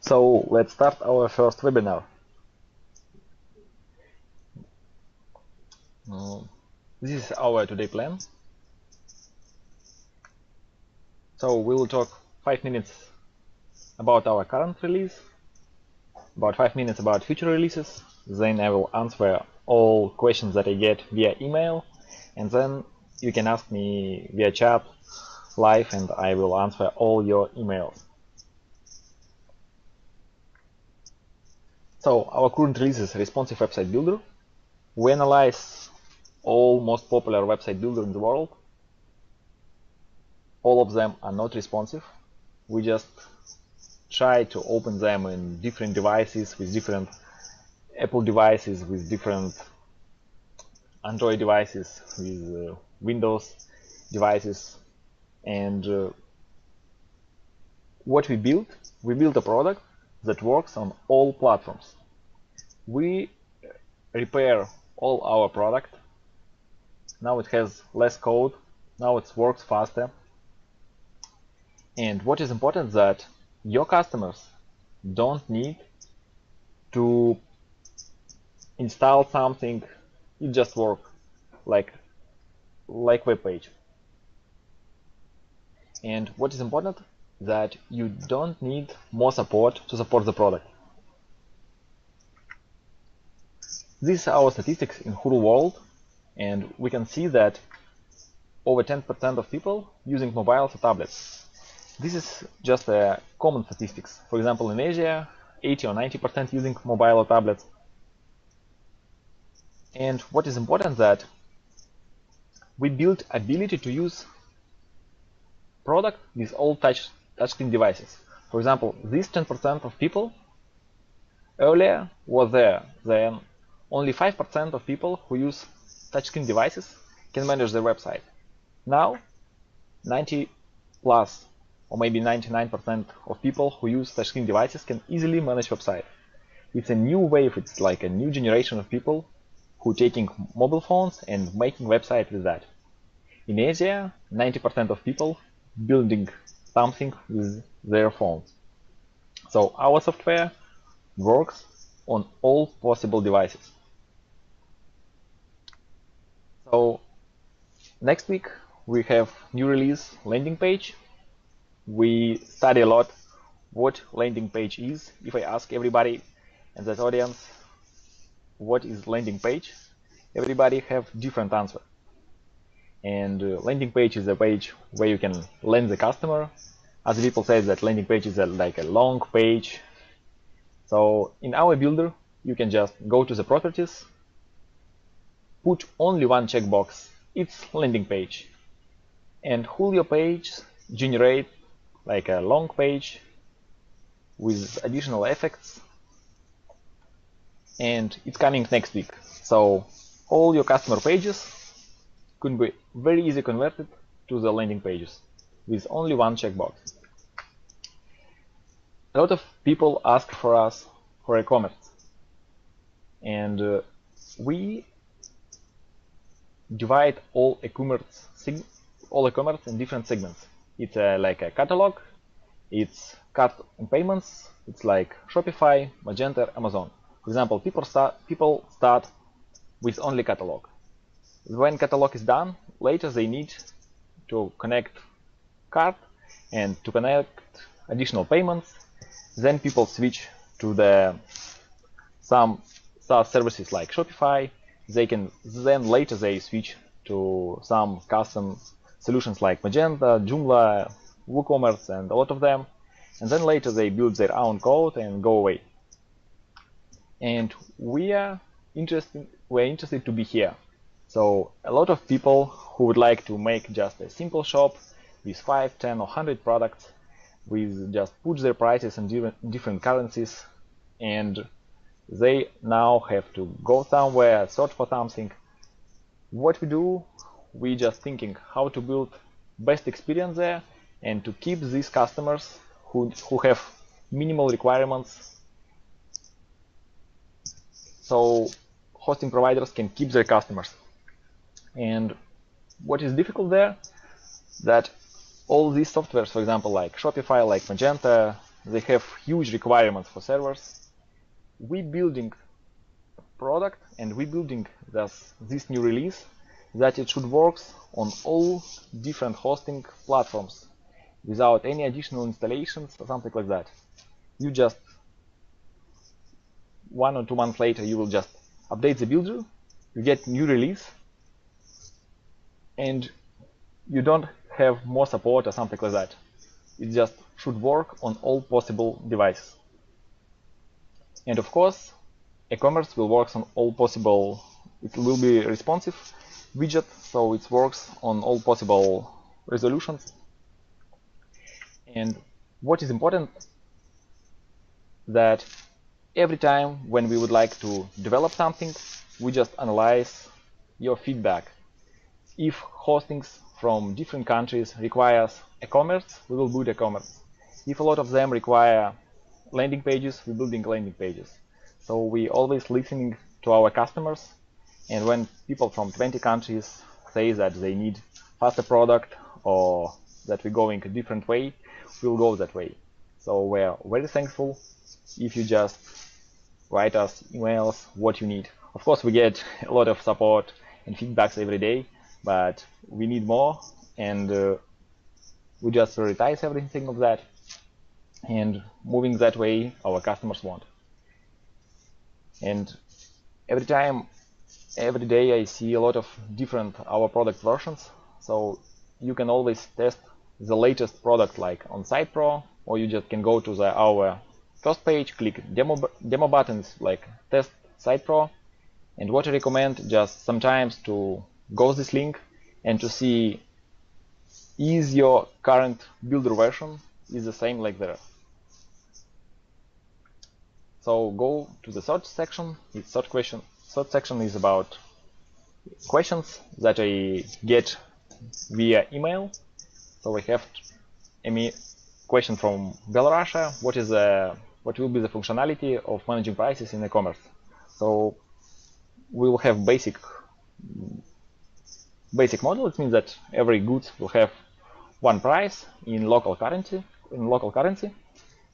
So let's start our first webinar. This is our today plan. So we will talk 5 minutes about our current release, about 5 minutes about future releases, then I will answer all questions that I get via email, and then you can ask me via chat live and I will answer all your emails. So our current release is Responsive Website Builder. We analyze all most popular website builders in the world. All of them are not responsive. We just try to open them in different devices, with different Apple devices, with different Android devices, with Windows devices. And what we built a product that works on all platforms. We repair all our product. Now it has less code. Now it works faster. And what is important is that your customers don't need to install something. It just works like web page. And what is important that you don't need more support to support the product. These are our statistics in whole world, and we can see that over 10% of people using mobiles or tablets. This is just a common statistics. For example, in Asia, 80 or 90% using mobile or tablets. And what is important that we build ability to use product with all touchscreen devices. For example, these 10% of people earlier were there. Then only 5% of people who use touchscreen devices can manage their website. Now, 90 plus or maybe 99% of people who use touchscreen devices can easily manage website. It's a new wave. It's like a new generation of people who are taking mobile phones and making website with that. In Asia, 90% of people building something with their phones. So our software works on all possible devices. So next week we have new release landing page. We study a lot what landing page is. If I ask everybody in that audience what is landing page, everybody have different answer. And landing page is a page where you can land the customer. Other people say that landing page is like a long page. So in our builder, you can just go to the properties, put only one checkbox, it's landing page, and whole your page generate like a long page with additional effects, and it's coming next week. So all your customer pages could be very easily converted to the landing pages with only one checkbox. A lot of people ask for us for e-commerce, and we divide all e-commerce in different segments. It's like a catalog, it's cart and payments, it's like Shopify, Magento, Amazon. For example, people start with only catalog. When catalog is done, later they need to connect cart and to connect additional payments. Then people switch to some SaaS services like Shopify. Then later they switch to some custom solutions like Magento, Joomla, WooCommerce, and a lot of them. And then later they build their own code and go away. And we're interested to be here. So a lot of people who would like to make just a simple shop with 5, 10, or 100 products, with just put their prices in different currencies, and they now have to go somewhere, search for something. What we do, we just thinking how to build best experience there and to keep these customers who have minimal requirements, so hosting providers can keep their customers. And what is difficult there, that all these softwares, for example, like Shopify, like Magento, they have huge requirements for servers. We building product and we building this new release that it should work on all different hosting platforms without any additional installations or something like that. You just 1 or 2 months later, you will just update the builder, you get new release, and you don't have more support or something like that. It just should work on all possible devices. And of course, e-commerce will work on all possible, it will be responsive widget, so it works on all possible resolutions. And what is important, that every time when we would like to develop something, we just analyze your feedback. If hostings from different countries requires e-commerce, we will build e-commerce. If a lot of them require landing pages, we're building landing pages. So we always listening to our customers, and when people from 20 countries say that they need faster product or that we're going a different way, we'll go that way. So we're very thankful if you just write us emails what you need. Of course, we get a lot of support and feedbacks every day, but we need more, and we just prioritize everything of that, and moving that way our customers want. And every day I see a lot of different our product versions, so you can always test the latest product like on Site.pro, or you just can go to our first page, click demo buttons like test Site.pro, and what I recommend just sometimes to go to this link and to see is your current builder version is the same like there. So go to the search section. It's search section is about questions that I get via email. So I have a question from Belarus. What will be the functionality of managing prices in e-commerce? So we will have basic model. It means that every goods will have one price in local currency.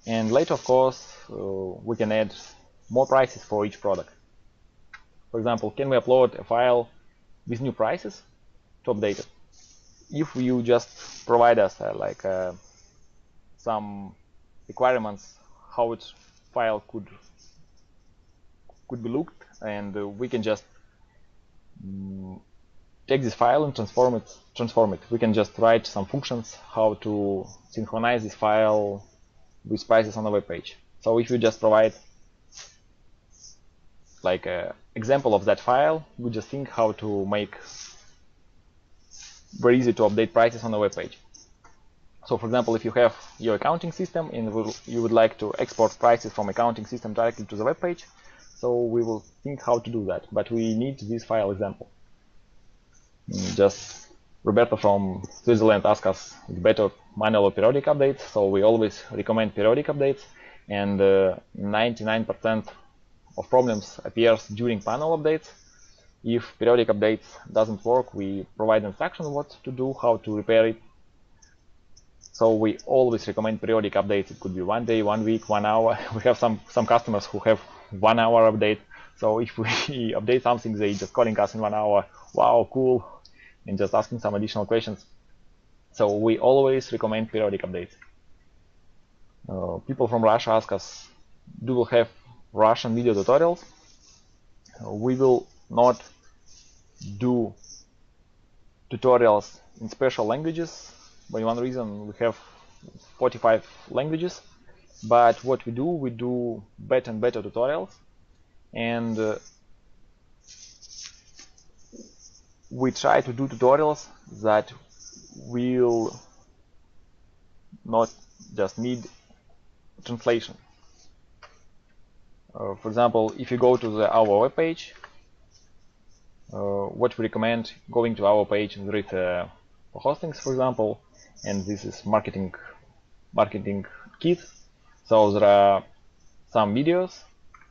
And later, of course, we can add more prices for each product. For example, can we upload a file with new prices to update it? If you just provide us some requirements how its file could be looked, and we can just take this file and transform it. We can just write some functions how to synchronize this file with prices on the web page. So if you just provide like an example of that file, we just think how to make very easy to update prices on the web page. So for example, if you have your accounting system and you would like to export prices from accounting system directly to the web page, so we will think how to do that, but we need this file example. Just Roberto from Switzerland asked us it's better manual or periodic updates, so we always recommend periodic updates, and 99% of problems appears during manual updates. If periodic updates doesn't work, we provide instructions what to do, how to repair it. So we always recommend periodic updates. It could be 1 day, 1 week, 1 hour. We have some customers who have 1 hour update. So if we update something, they just calling us in 1 hour, wow, cool, and just asking some additional questions. So we always recommend periodic updates. People from Russia ask us, do we have Russian video tutorials? We will not do tutorials in special languages. By one reason, we have 45 languages. But what we do better and better tutorials. And we try to do tutorials that will not just need translation. For example, if you go to our web page, what we recommend going to our page and read for hostings, for example, and this is marketing kit. So there are some videos.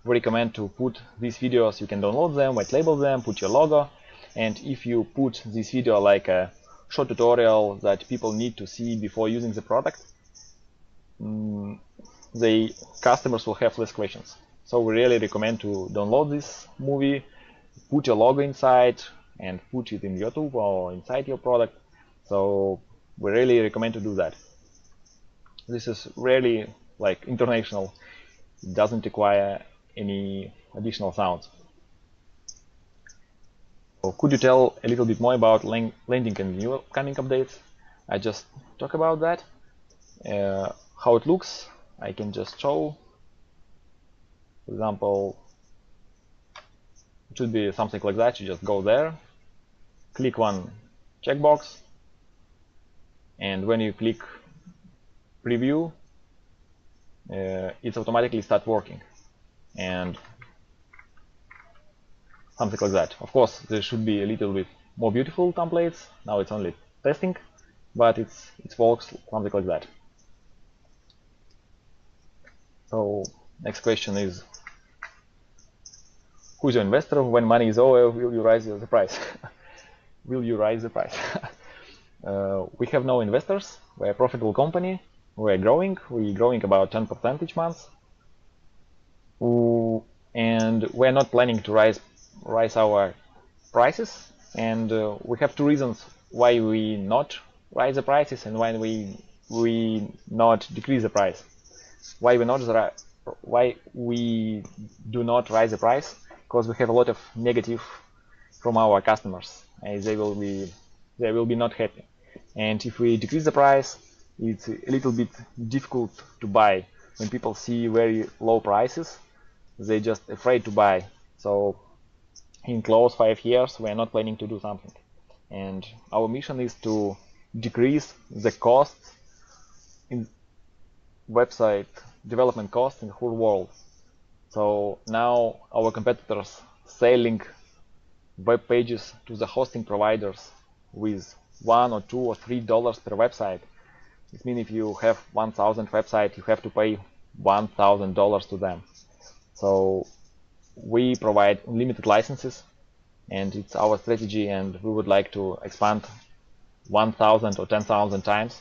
We recommend to put these videos. You can download them, white label them, put your logo, and if you put this video like a short tutorial that people need to see before using the product, the customers will have less questions. So we really recommend to download this movie, put your logo inside, and put it in YouTube or inside your product. So we really recommend to do that. This is really like international. It doesn't require any additional sounds. So could you tell a little bit more about landing and new upcoming updates? I just talk about that. How it looks, I can just show. For example, it should be something like that. You just go there, click one checkbox, and when you click preview, it automatically starts working, and something like that. Of course, there should be a little bit more beautiful templates. Now it's only testing, but it works something like that. So next question is, who's your investor? When money is over, will you raise the price? Will you raise the price? We have no investors. We're a profitable company. We're growing. We're growing about 10% each month. And we're not planning to raise our prices. And we have two reasons why we not raise the prices and why we not decrease the price. Why we do not raise the price? Because we have a lot of negative from our customers. And they will be not happy. And if we decrease the price, it's a little bit difficult to buy. When people see very low prices, they're just afraid to buy. So in close 5 years, we're not planning to do something. And our mission is to decrease the cost in website development costs in the whole world. So now our competitors selling web pages to the hosting providers with $1 or $2 or $3 per website. It means if you have 1,000 websites, you have to pay $1,000 to them. So we provide unlimited licenses, and it's our strategy, and we would like to expand 1,000 or 10,000 times.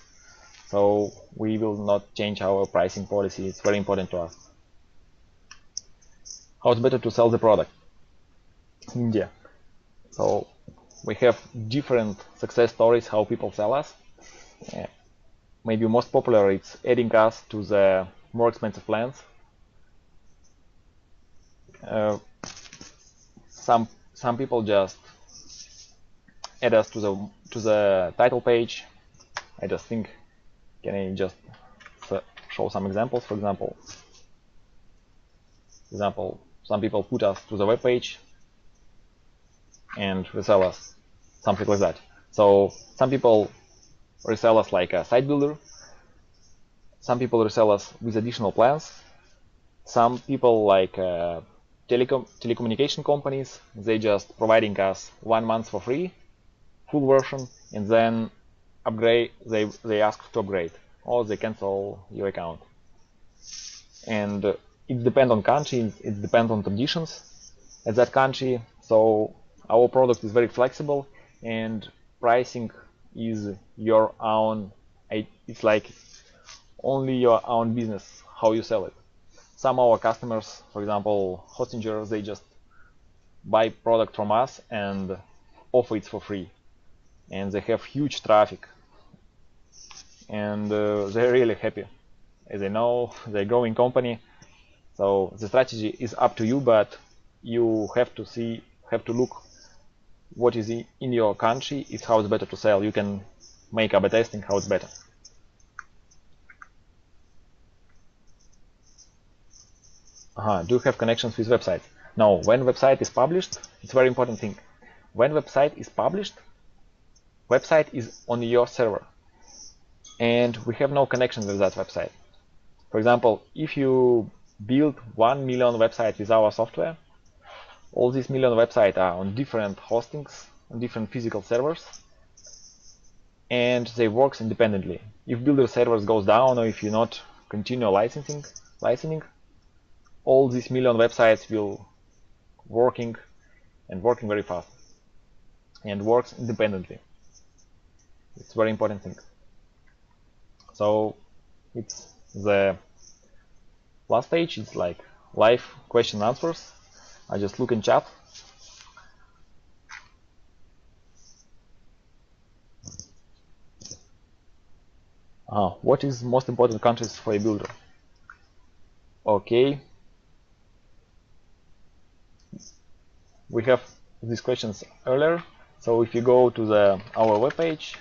So we will not change our pricing policy. It's very important to us. How it's better to sell the product in India? So we have different success stories how people sell us. Maybe most popular, it's adding us to the more expensive plans. Some people just add us to the title page. I just think, can I just show some examples? For example, some people put us to the web page and resell us, something like that. So some people resell us like a site builder. Some people resell us with additional plans. Some people like telecommunication companies, they just providing us 1 month for free, full version, and then upgrade. They ask to upgrade, or they cancel your account. And it depends on country. It depends on conditions at that country. So our product is very flexible, and pricing is your own. It's like only your own business how you sell it. Some of our customers, for example, Hostinger, they just buy product from us and offer it for free, and they have huge traffic, and they're really happy. As they know, they're a growing company. So the strategy is up to you, but you have to look what is in your country. It's how it's better to sell. You can make A/B testing how it's better. Do you have connections with websites? No. When website is published, it's a very important thing. When website is published, website is on your server, and we have no connection with that website. For example, if you build 1 million websites with our software, all these million websites are on different hostings, on different physical servers, and they work independently. If builder servers goes down, or if you not continue licensing, all these million websites will working very fast and works independently. It's a very important thing. So it's the last stage. It's like live question answers. I just look in chat. What is most important countries for a builder? Okay, we have these questions earlier. So if you go to our webpage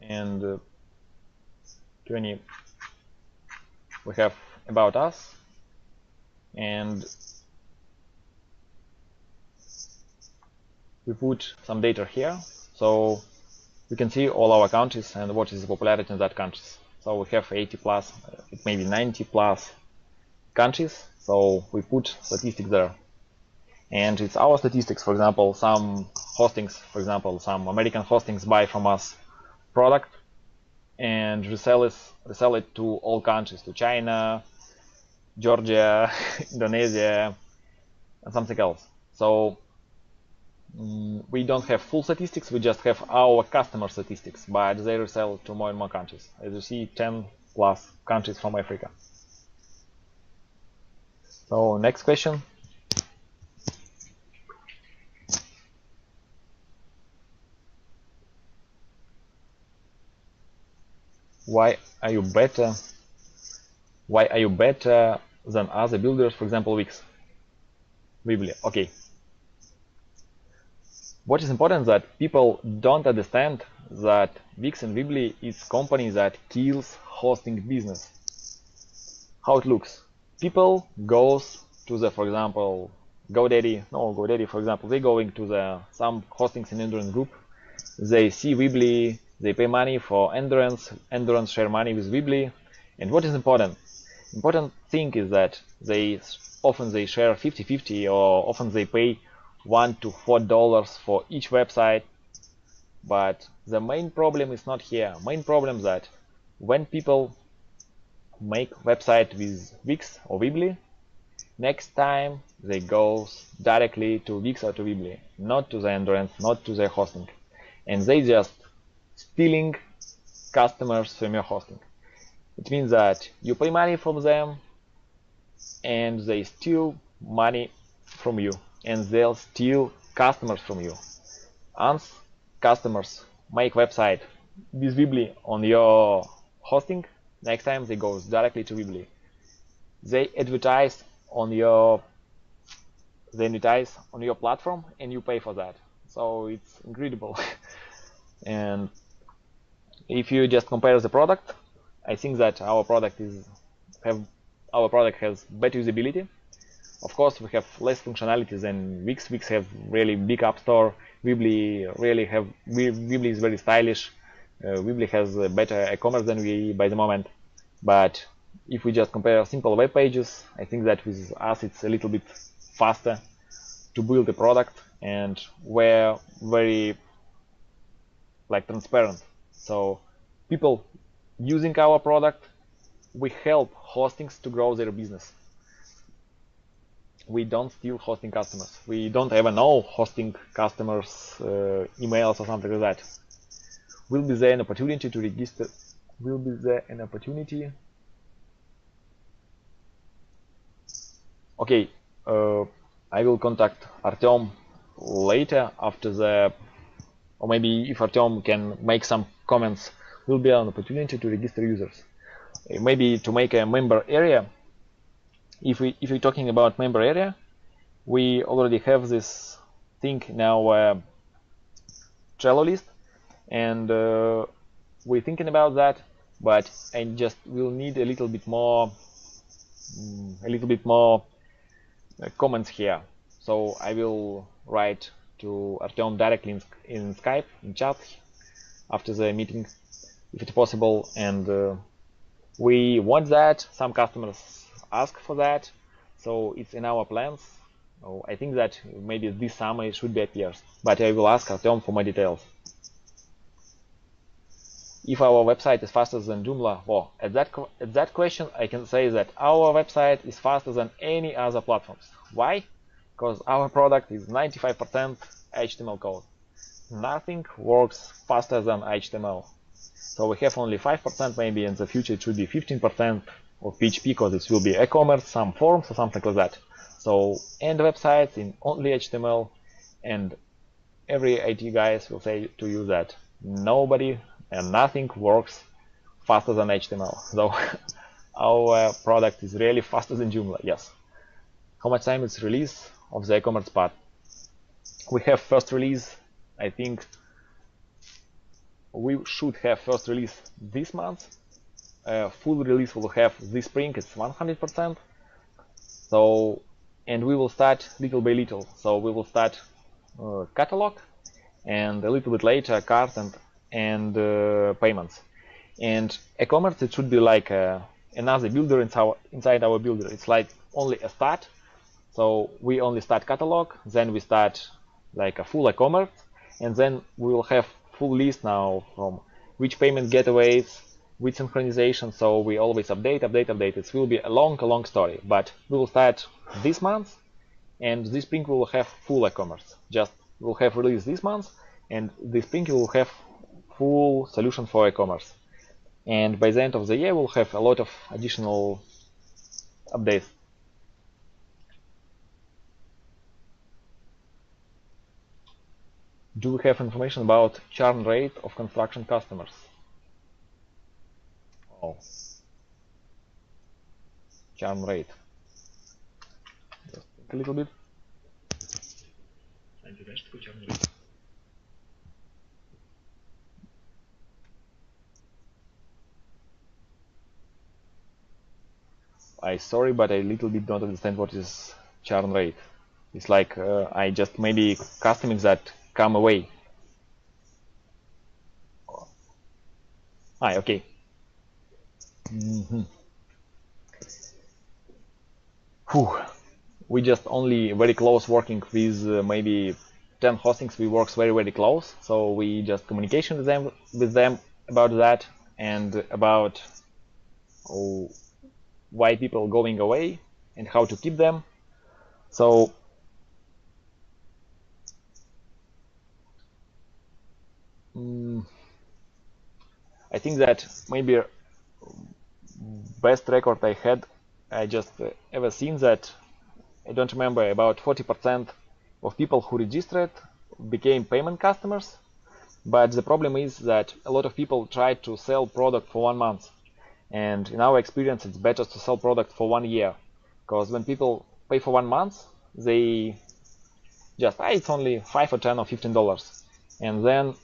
and 20, we have about us, and we put some data here, so we can see all our countries and what is the popularity in that countries. So we have 80 plus, it may be 90 plus countries, so we put statistics there. And it's our statistics. For example, some hostings, for example, some American hostings buy from us product and resell it to all countries, to China, Georgia, Indonesia, and something else. So we don't have full statistics, we just have our customer statistics, but they resell to more and more countries. As you see, 10 plus countries from Africa. So next question. Why are you better than other builders, for example, Wix? Weebly. Okay. What is important is that people don't understand that Wix and Weebly is company that kills hosting business. How it looks. People goes to the, for example, GoDaddy, for example, they going to some hostings in Endurance group. They see Weebly, they pay money for Endurance share money with Weebly. And what is important? Important thing is that they share 50-50, or often they pay $1 to $4 for each website. But the main problem is not here. Main problem is that when people make website with Wix or Weebly, next time they go directly to Wix or to Weebly, not to the Endurance, not to their hosting. And they just stealing customers from your hosting. It means that you pay money from them and they steal money from you, and they'll steal customers from you. Once customers make website with Weebly on your hosting, next time they go directly to Weebly. They advertise on your platform and you pay for that. So it's incredible. And if you just compare the product, I think that our product has better usability. Of course, we have less functionality than Wix. Wix have really big app store. Weebly is very stylish. Weebly has better e-commerce than we by the moment. But if we just compare simple web pages, I think that with us it's a little bit faster to build a product, and we're very transparent. So people using our product, we help hostings to grow their business. We don't steal hosting customers. We don't ever know hosting customers' emails or something like that. Will be there an opportunity to register? Will be there an opportunity? Okay, I will contact Artem later after or maybe if Artem can make some comments, will be an opportunity to register users. Maybe to make a member area. If we're talking about member area, we already have this thing in our Trello list, and we're thinking about that, but I just will need a little bit more comments here. So I will write to Artem directly in Skype, in chat, after the meeting, if it's possible. And we want that. Some customers ask for that, so it's in our plans. So I think that maybe this summer it should be appears, but I will ask Artem for more details. If our website is faster than Joomla, well, at that question I can say that our website is faster than any other platforms. Why? Because our product is 95% HTML code. Nothing works faster than HTML. So we have only 5%, maybe in the future it should be 15% of PHP, because it will be e-commerce, some forms or something like that. So, and websites in only HTML, and every IT guys will say to you that nobody and nothing works faster than HTML. So our product is really faster than Joomla, yes. How much time is release of the e-commerce part? We have first release, I think we should have first release this month. Full release we'll have this spring, it's 100%. So, and we will start little by little. So we will start catalog, and a little bit later cart and payments. And e-commerce, it should be like another builder inside our builder. It's like only a start. So we only start catalog, then we start like a full e-commerce, and then we will have full list now from which payment gateways, which synchronization. So we always update. It will be a long story, but we will start this month, and this spring we will have full e-commerce. Just we'll have release this month, and this spring we will have full solution for e-commerce. And by the end of the year we'll have a lot of additional updates. Do we have information about churn rate of construction customers? Oh, churn rate. Just think a little bit. I'm sorry, but I little bit don't understand what is churn rate. It's like I just maybe customers that come away. Okay. We just only very close working with maybe 10 hostings. We works very close. So we just communication with them about that, and about why people going away and how to keep them. So I think that maybe best record I had, I just ever seen that, I don't remember, about 40% of people who registered became payment customers. But the problem is that a lot of people try to sell product for 1 month. And in our experience, it's better to sell product for 1 year. Because when people pay for 1 month, they just, it's only $5 or $10 or $15. And then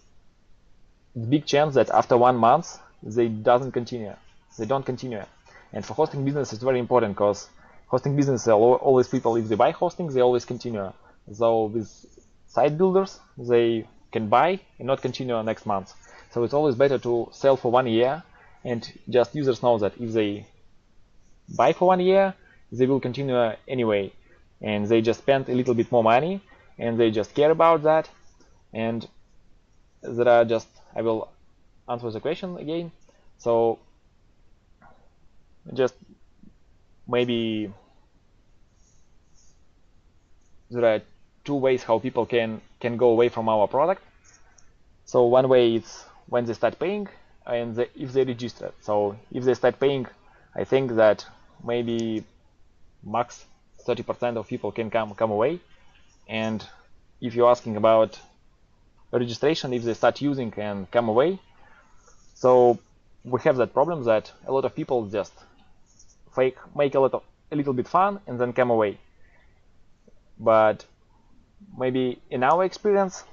the big chance that after 1 month, they don't continue. And for hosting business, it's very important, because hosting business, always people, if they buy hosting, they always continue. So with site builders, they can buy and not continue next month. So it's always better to sell for 1 year, and just users know that if they buy for 1 year, they will continue anyway. And they just spend a little bit more money, and they just care about that. And there are just, I will answer the question again. So just maybe there are 2 ways how people can go away from our product. So one way is when they start paying, and if they register. So if they start paying, I think that maybe max 30% of people can come away. And if you're asking about registration, if they start using and come away, so we have that problem that a lot of people just make a little bit fun and then come away. But maybe in our experience,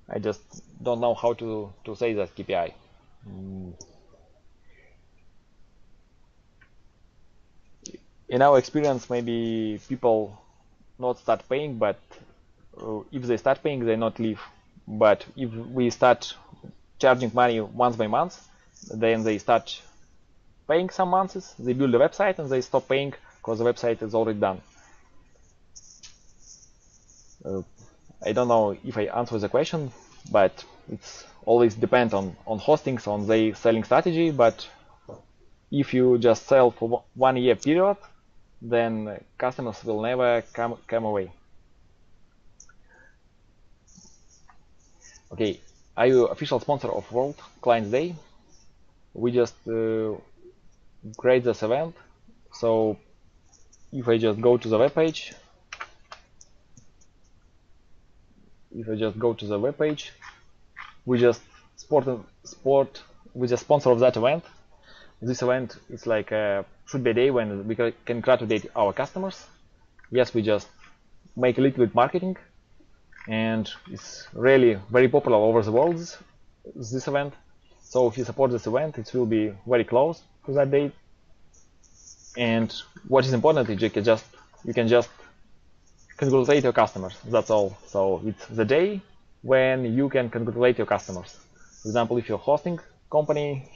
I just don't know how to say that KPI. In our experience, maybe people not start paying, but if they start paying, they not leave. But if we start charging money month by month, then they start paying some months, they build a website, and they stop paying because the website is already done. I don't know if I answer the question, but it's always depend on hostings, on their selling strategy. But if you just sell for 1 year period, then customers will never come away. Okay, are you official sponsor of World Clients Day? We just create this event. So if I just go to the web page, we just we just sponsor of that event. This event is like should be a day when we can congratulate our customers. Yes, we just make a little bit marketing, and it's really very popular all over the world, this event. So if you support this event, it will be very close to that date. And what is important is you can just congratulate your customers. That's all. So it's the day when you can congratulate your customers. For example, if you're a hosting company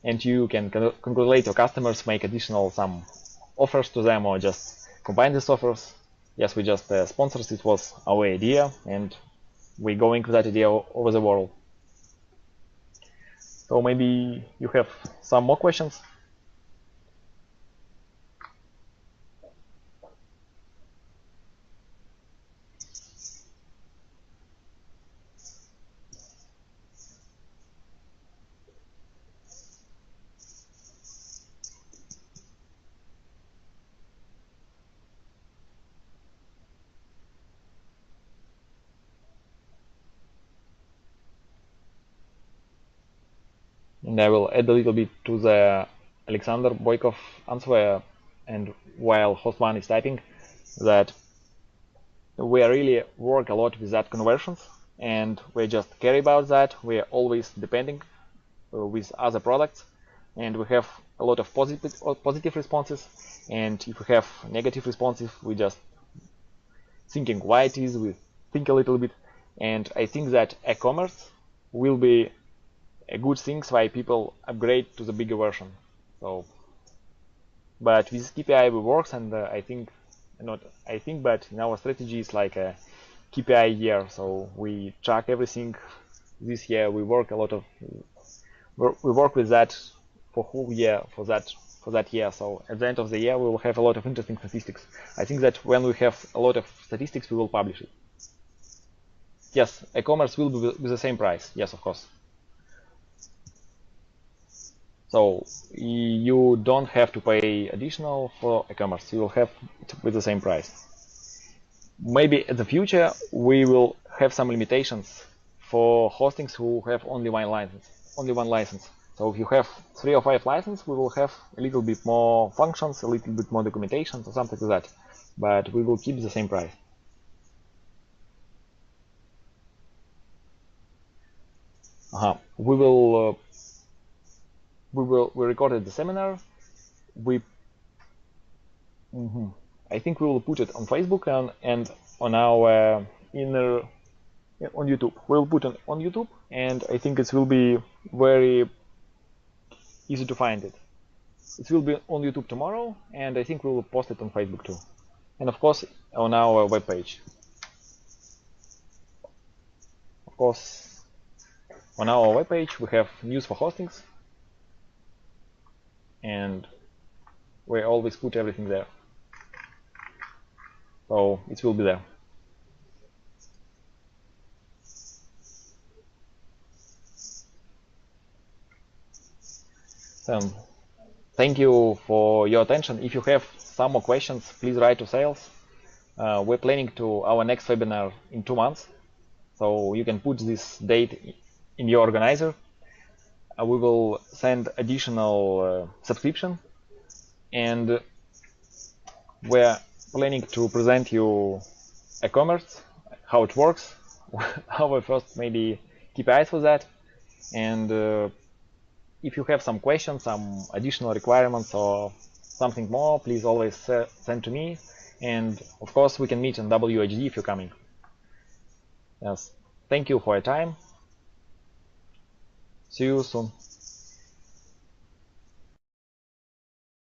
and you can congratulate your customers, make additional some offers to them, or just combine these offers. Yes, we just sponsors. It was our idea, and we're going with that idea over the world. So maybe you have some more questions. And I will add a little bit to the Alexander Boykov answer, and while host one is typing, that we really work a lot with that conversions, and we just care about that. We are always depending with other products, and we have a lot of positive responses. And if we have negative responses, we just thinking why it is. We think a little bit, and I think that e-commerce will be a good thing why people upgrade to the bigger version. So, but with KPI it works, and but in our strategy is like a KPI year. So we track everything this year. We work with that for whole year for that year. So at the end of the year we will have a lot of interesting statistics. I think that when we have a lot of statistics, we will publish it. Yes, e-commerce will be with the same price. Yes, of course. So you don't have to pay additional for e-commerce. You will have it with the same price. Maybe in the future we will have some limitations for hostings who have only one license. So if you have 3 or 5 licenses, we will have a little bit more functions, a little bit more documentation, or something like that. But we will keep the same price. We recorded the seminar. I think we will put it on Facebook and on our on YouTube. We'll put it on YouTube, and I think it will be very easy to find it. It will be on YouTube tomorrow, and I think we will post it on Facebook too, and of course on our webpage. Of course, on our webpage we have news for hostings, and we always put everything there. So it will be there. So thank you for your attention. If you have some more questions, please write to sales. We're planning to our next webinar in 2 months, so you can put this date in your organizer. We will send additional subscription, and we're planning to present you e-commerce, how it works, our first maybe KPIs for that, and if you have some questions, some additional requirements or something more, please always send to me, and of course we can meet in WHD if you're coming. Yes, thank you for your time. See you soon.